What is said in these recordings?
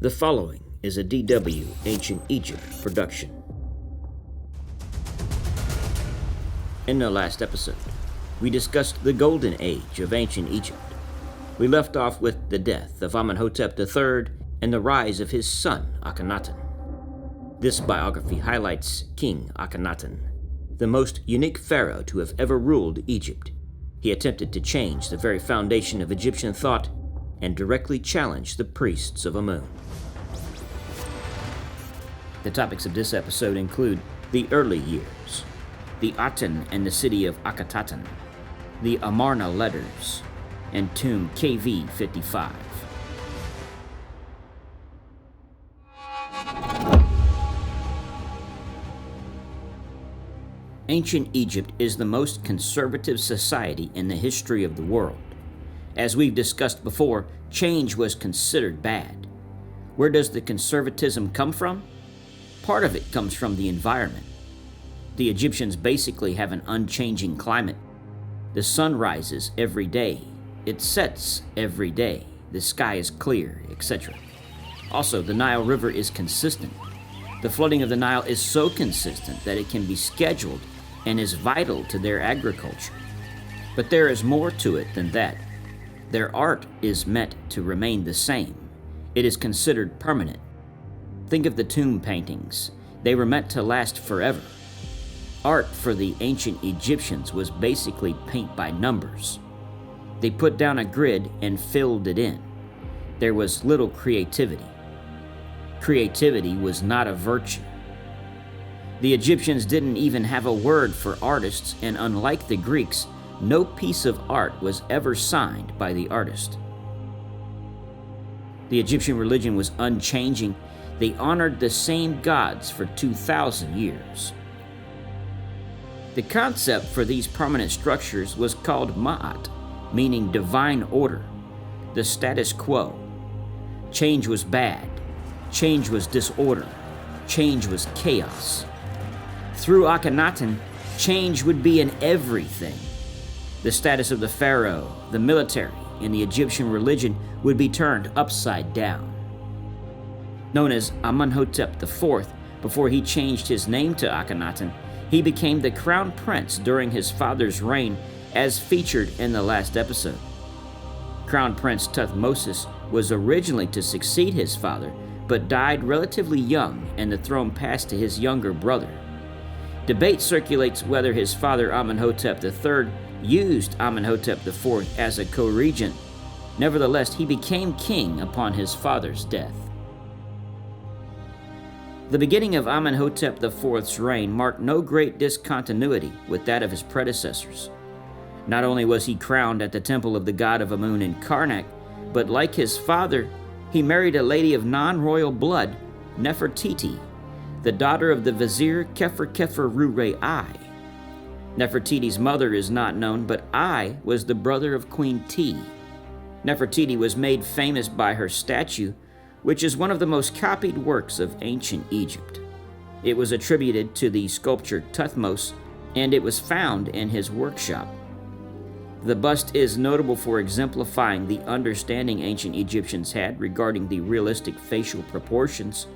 The following is a DW Ancient Egypt production. In the last episode, we discussed the golden age of ancient Egypt. We left off with the death of Amenhotep III and the rise of his son, Akhenaten. This biography highlights King Akhenaten, the most unique pharaoh to have ever ruled Egypt. He attempted to change the very foundation of Egyptian thought and directly challenged the priests of Amun. The topics of this episode include the early years, the Aten and the city of Akhetaten, the Amarna Letters, and tomb KV-55. Ancient Egypt is the most conservative society in the history of the world. As we've discussed before, change was considered bad. Where does the conservatism come from? Part of it comes from the environment. The Egyptians basically have an unchanging climate. The sun rises every day, it sets every day, the sky is clear, etc. Also, the Nile River is consistent. The flooding of the Nile is so consistent that it can be scheduled and is vital to their agriculture. But there is more to it than that. Their art is meant to remain the same. It is considered permanent. Think of the tomb paintings. They were meant to last forever. Art for the ancient Egyptians was basically paint by numbers. They put down a grid and filled it in. There was little creativity. Creativity was not a virtue. The Egyptians didn't even have a word for artists, and unlike the Greeks, no piece of art was ever signed by the artist. The Egyptian religion was unchanging. They honored the same gods for 2,000 years. The concept for these permanent structures was called Ma'at, meaning divine order, the status quo. Change was bad. Change was disorder. Change was chaos. Through Akhenaten, change would be in everything. The status of the pharaoh, the military, and the Egyptian religion would be turned upside down. Known as Amenhotep IV, before he changed his name to Akhenaten, he became the crown prince during his father's reign, as featured in the last episode. Crown Prince Thutmose was originally to succeed his father, but died relatively young, and the throne passed to his younger brother. Debate circulates whether his father Amenhotep III used Amenhotep IV as a co-regent. Nevertheless, he became king upon his father's death. The beginning of Amenhotep IV's reign marked no great discontinuity with that of his predecessors. Not only was he crowned at the temple of the god of Amun in Karnak, but like his father, he married a lady of non-royal blood, Nefertiti, the daughter of the vizier Kheper-Kheper-Ru-Re-I. Nefertiti's mother is not known, but I was the brother of Queen T. Nefertiti was made famous by her statue, which is one of the most copied works of ancient Egypt. It was attributed to the sculptor Thutmose, and it was found in his workshop. The bust is notable for exemplifying the understanding ancient Egyptians had regarding the realistic facial proportions.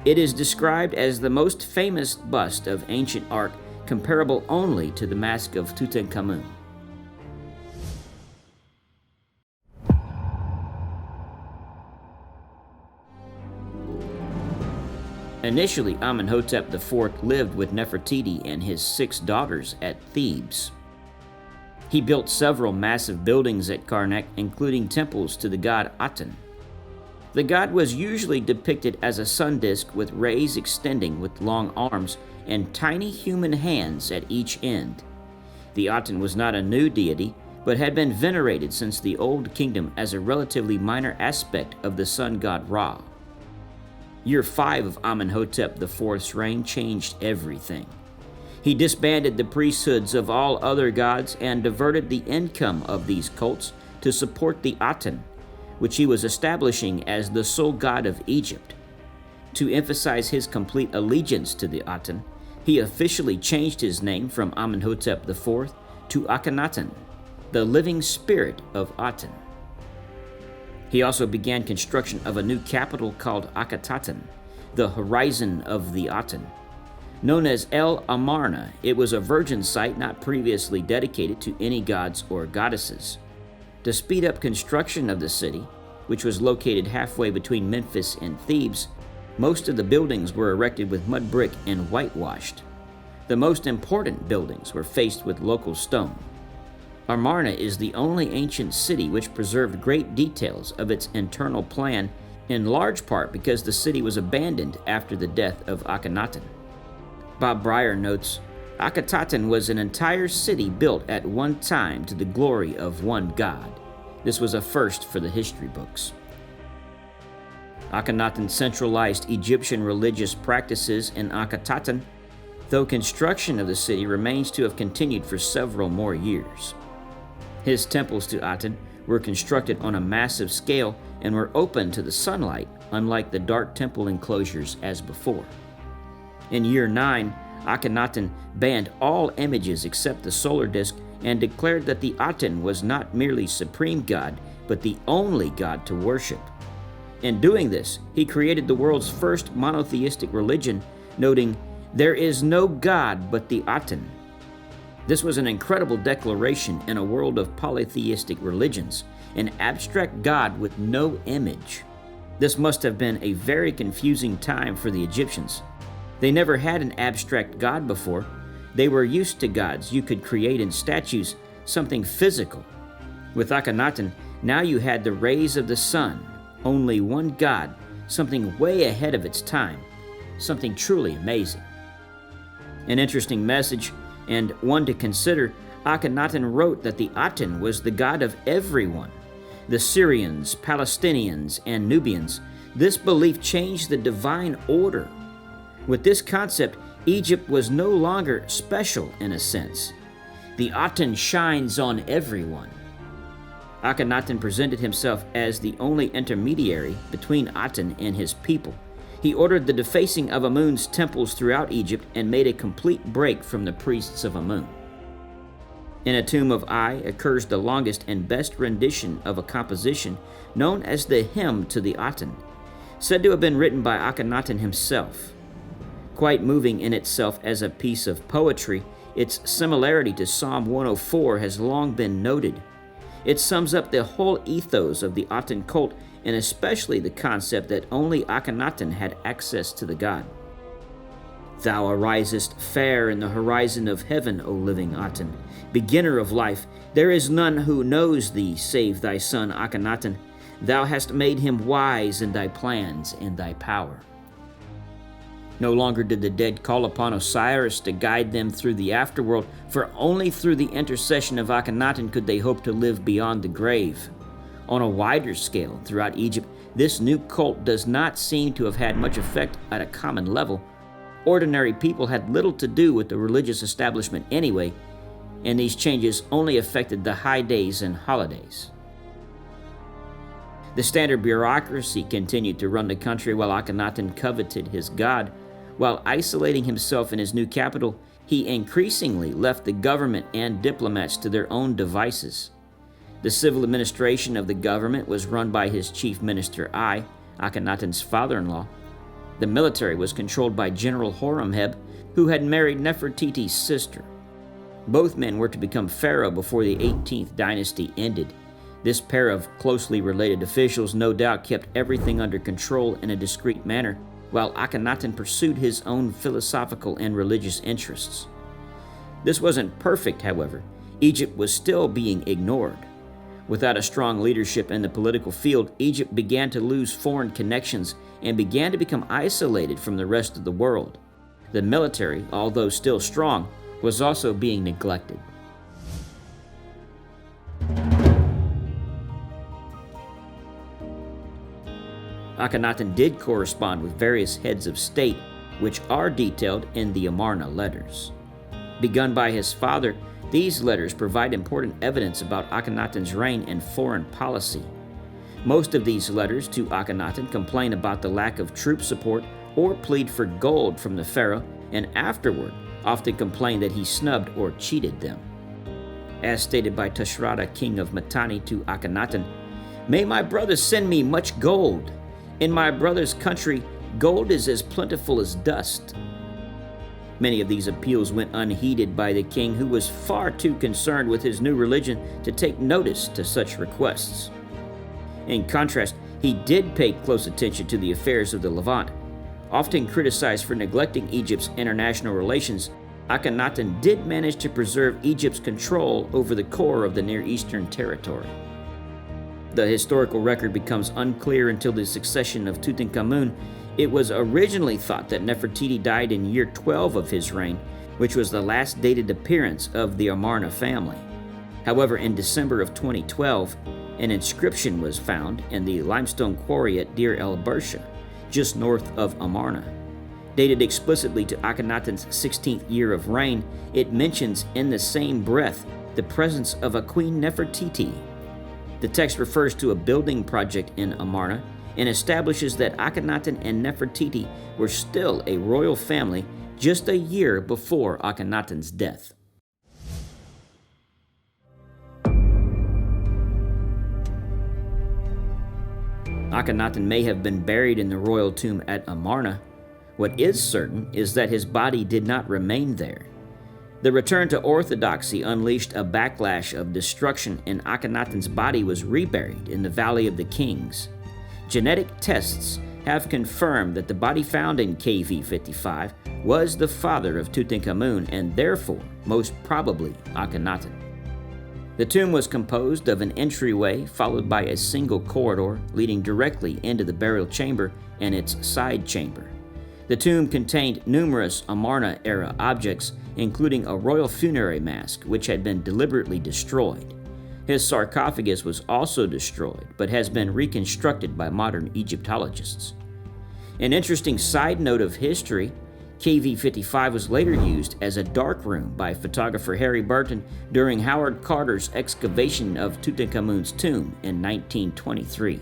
It is described as the most famous bust of ancient art, comparable only to the Mask of Tutankhamun. Initially, Amenhotep IV lived with Nefertiti and his 6 daughters at Thebes. He built several massive buildings at Karnak, including temples to the god Aten. The god was usually depicted as a sun disk with rays extending with long arms and tiny human hands at each end. The Aten was not a new deity, but had been venerated since the Old Kingdom as a relatively minor aspect of the sun god Ra. Year 5 of Amenhotep IV's reign changed everything. He disbanded the priesthoods of all other gods and diverted the income of these cults to support the Aten, which he was establishing as the sole god of Egypt. To emphasize his complete allegiance to the Aten, he officially changed his name from Amenhotep IV to Akhenaten, the living spirit of Aten. He also began construction of a new capital called Akhetaten, the horizon of the Aten. Known as El Amarna, it was a virgin site not previously dedicated to any gods or goddesses. To speed up construction of the city, which was located halfway between Memphis and Thebes, most of the buildings were erected with mud brick and whitewashed. The most important buildings were faced with local stone. Amarna is the only ancient city which preserved great details of its internal plan, in large part because the city was abandoned after the death of Akhenaten. Bob Breyer notes, Akhetaten was an entire city built at one time to the glory of one god. This was a first for the history books. Akhenaten centralized Egyptian religious practices in Akhetaten, though construction of the city remains to have continued for several more years. His temples to Aten were constructed on a massive scale and were open to the sunlight, unlike the dark temple enclosures as before. In year 9, Akhenaten banned all images except the solar disk and declared that the Aten was not merely supreme god, but the only god to worship. In doing this, he created the world's first monotheistic religion, noting, "There is no god but the Aten." This was an incredible declaration in a world of polytheistic religions, an abstract god with no image. This must have been a very confusing time for the Egyptians. They never had an abstract god before. They were used to gods you could create in statues, something physical. With Akhenaten, now you had the rays of the sun, only one god, something way ahead of its time, something truly amazing. An interesting message, and one to consider, Akhenaten wrote that the Aten was the god of everyone. The Syrians, Palestinians, and Nubians. This belief changed the divine order. With this concept, Egypt was no longer special in a sense. The Aten shines on everyone. Akhenaten presented himself as the only intermediary between Aten and his people. He ordered the defacing of Amun's temples throughout Egypt and made a complete break from the priests of Amun. In a tomb of Ai occurs the longest and best rendition of a composition known as the Hymn to the Aten, said to have been written by Akhenaten himself. Quite moving in itself as a piece of poetry, its similarity to Psalm 104 has long been noted. It sums up the whole ethos of the Aten cult, and especially the concept that only Akhenaten had access to the god. Thou arisest fair in the horizon of heaven, O living Aten, beginner of life. There is none who knows thee save thy son Akhenaten. Thou hast made him wise in thy plans and thy power. No longer did the dead call upon Osiris to guide them through the afterworld, for only through the intercession of Akhenaten could they hope to live beyond the grave. On a wider scale, throughout Egypt, this new cult does not seem to have had much effect at a common level. Ordinary people had little to do with the religious establishment anyway, and these changes only affected the high days and holidays. The standard bureaucracy continued to run the country while Akhenaten coveted his god. While isolating himself in his new capital, he increasingly left the government and diplomats to their own devices. The civil administration of the government was run by his chief minister Ai, Akhenaten's father-in-law. The military was controlled by General Horemheb, who had married Nefertiti's sister. Both men were to become pharaoh before the 18th dynasty ended. This pair of closely related officials no doubt kept everything under control in a discreet manner, while Akhenaten pursued his own philosophical and religious interests. This wasn't perfect, however. Egypt was still being ignored. Without a strong leadership in the political field, Egypt began to lose foreign connections and began to become isolated from the rest of the world. The military, although still strong, was also being neglected. Akhenaten did correspond with various heads of state, which are detailed in the Amarna Letters. Begun by his father, these letters provide important evidence about Akhenaten's reign and foreign policy. Most of these letters to Akhenaten complain about the lack of troop support or plead for gold from the pharaoh, and afterward often complain that he snubbed or cheated them. As stated by Tushratta, king of Mitanni, to Akhenaten, May my brothers send me much gold. In my brother's country, gold is as plentiful as dust. Many of these appeals went unheeded by the king, who was far too concerned with his new religion to take notice to such requests. In contrast, he did pay close attention to the affairs of the Levant. Often criticized for neglecting Egypt's international relations, Akhenaten did manage to preserve Egypt's control over the core of the Near Eastern territory. The historical record becomes unclear until the succession of Tutankhamun. It was originally thought that Nefertiti died in year 12 of his reign, which was the last dated appearance of the Amarna family. However, in December of 2012, an inscription was found in the limestone quarry at Deir el-Bersha, just north of Amarna. Dated explicitly to Akhenaten's 16th year of reign, it mentions in the same breath the presence of a Queen Nefertiti. The text refers to a building project in Amarna and establishes that Akhenaten and Nefertiti were still a royal family just a year before Akhenaten's death. Akhenaten may have been buried in the royal tomb at Amarna. What is certain is that his body did not remain there. The return to orthodoxy unleashed a backlash of destruction, and Akhenaten's body was reburied in the Valley of the Kings. Genetic tests have confirmed that the body found in KV 55 was the father of Tutankhamun and therefore most probably Akhenaten. The tomb was composed of an entryway followed by a single corridor leading directly into the burial chamber and its side chamber. The tomb contained numerous Amarna-era objects, including a royal funerary mask, which had been deliberately destroyed. His sarcophagus was also destroyed, but has been reconstructed by modern Egyptologists. An interesting side note of history, KV 55 was later used as a darkroom by photographer Harry Burton during Howard Carter's excavation of Tutankhamun's tomb in 1923.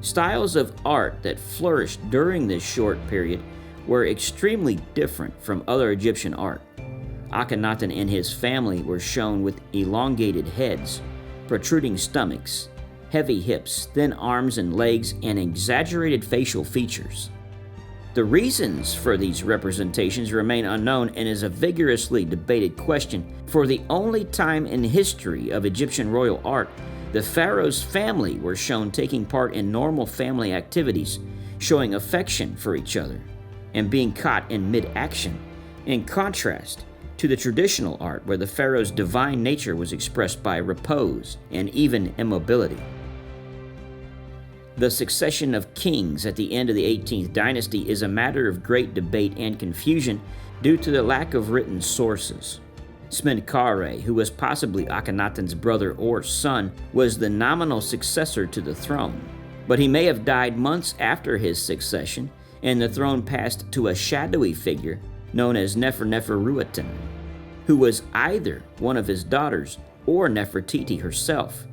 Styles of art that flourished during this short period were extremely different from other Egyptian art. Akhenaten and his family were shown with elongated heads, protruding stomachs, heavy hips, thin arms and legs, and exaggerated facial features. The reasons for these representations remain unknown and is a vigorously debated question. For the only time in history of Egyptian royal art, the Pharaohs' family were shown taking part in normal family activities, showing affection for each other, and being caught in mid-action, in contrast to the traditional art where the Pharaoh's divine nature was expressed by repose and even immobility. The succession of kings at the end of the 18th dynasty is a matter of great debate and confusion due to the lack of written sources. Smenkhare, who was possibly Akhenaten's brother or son, was the nominal successor to the throne, but he may have died months after his succession, and the throne passed to a shadowy figure known as Neferuaten, who was either one of his daughters or Nefertiti herself.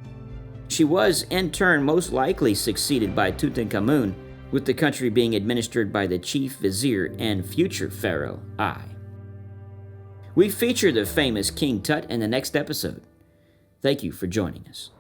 She was, in turn, most likely succeeded by Tutankhamun, with the country being administered by the chief vizier and future pharaoh, I. We feature the famous King Tut in the next episode. Thank you for joining us.